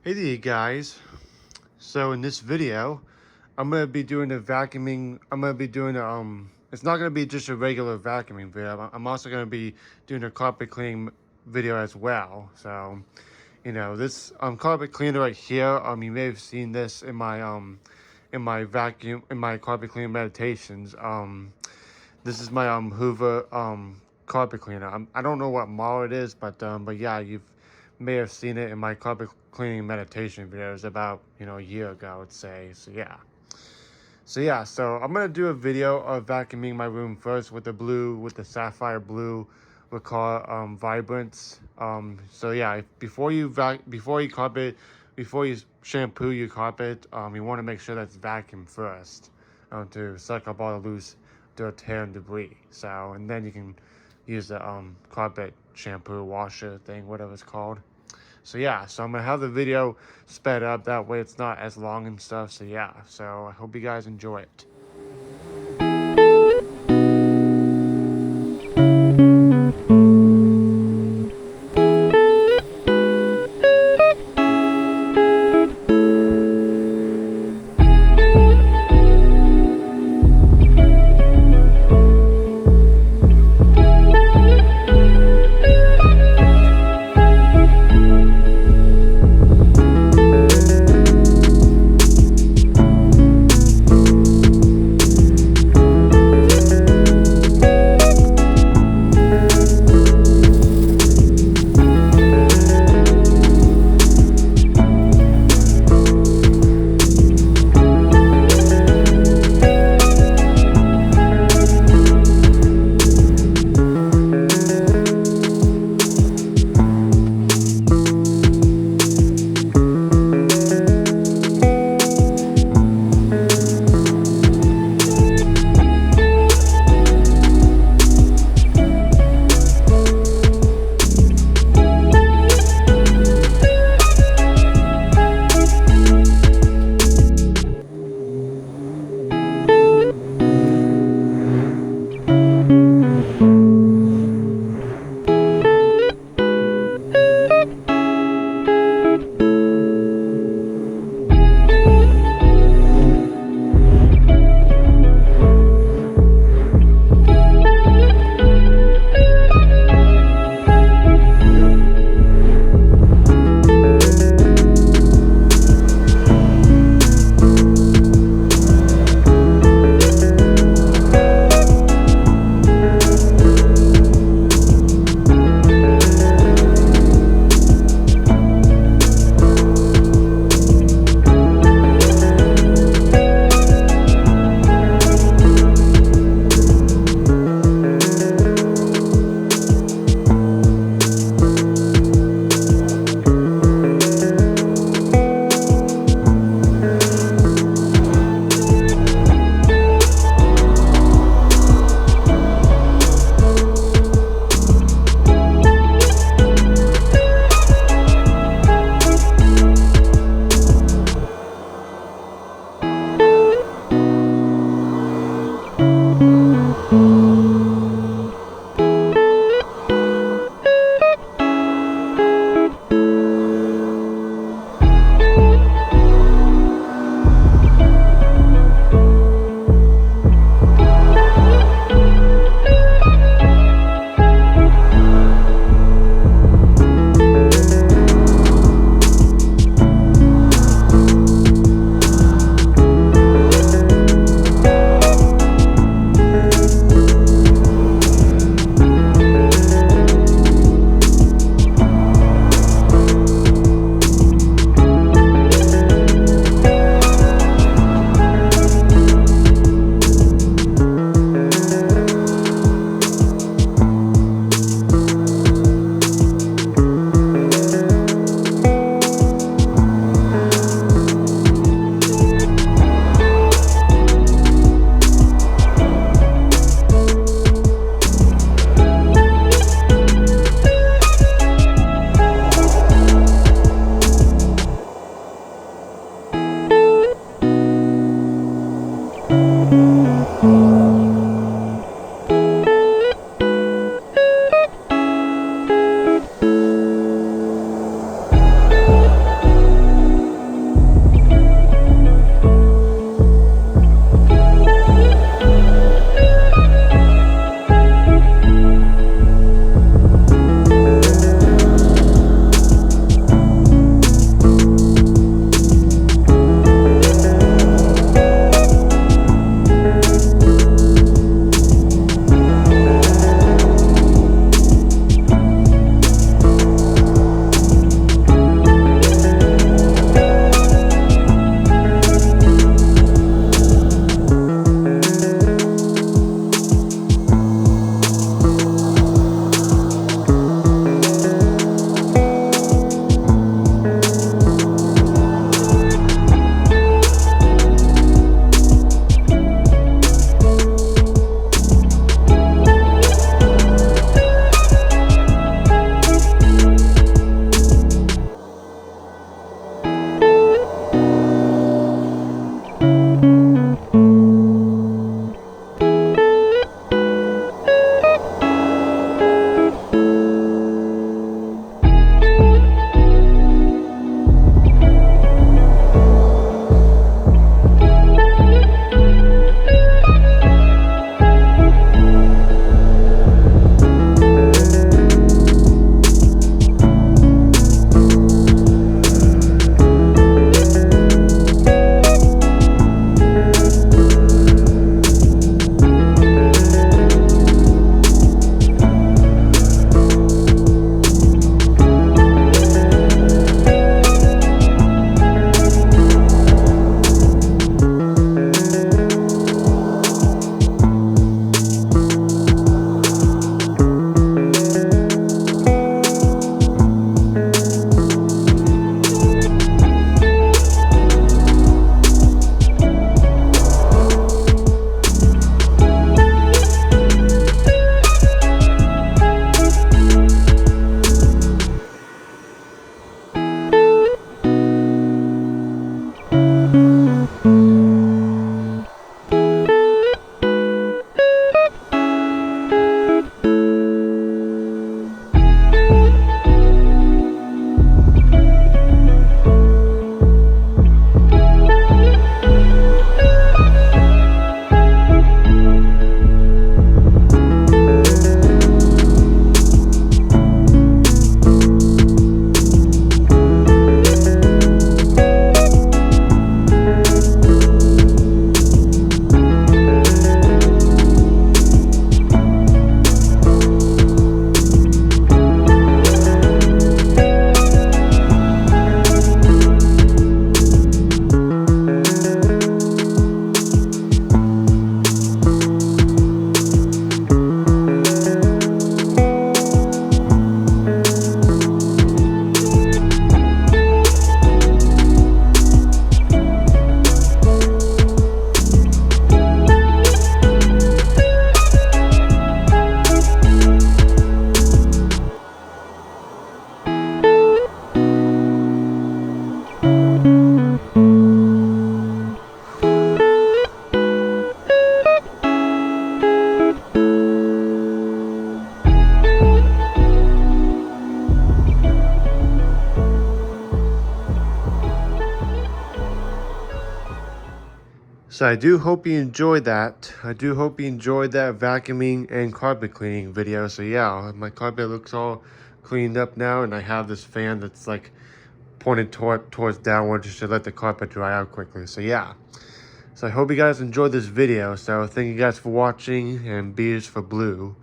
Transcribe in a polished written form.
Hey there guys. So in this video, I'm gonna be doing a vacuuming. I'm gonna be doing it's not gonna be just a regular vacuuming video. I'm also gonna be doing a carpet cleaning video as well. So, this carpet cleaner right here. You may have seen this in my carpet cleaning meditations. This is my Hoover carpet cleaner. I don't know what model it is, but yeah, you may have seen it in my carpet cleaning meditation videos about a year ago, I would say. So I'm gonna do a video of vacuuming my room first with the sapphire blue Ricard Vibrance. So yeah, before you shampoo your carpet, you want to make sure that's vacuumed first, to suck up all the loose dirt, hair, and debris. So, and then you can use the carpet shampoo washer thing, whatever it's called. So yeah, so I'm gonna have the video sped up, that way it's not as long and stuff. So yeah, so I hope you guys enjoy it. So I do hope you enjoyed that. I do hope you enjoyed that vacuuming and carpet cleaning video. So yeah, my carpet looks all cleaned up now, and I have this fan that's like pointed towards downward just to let the carpet dry out quickly. So yeah. So I hope you guys enjoyed this video. So thank you guys for watching, and B is for blue.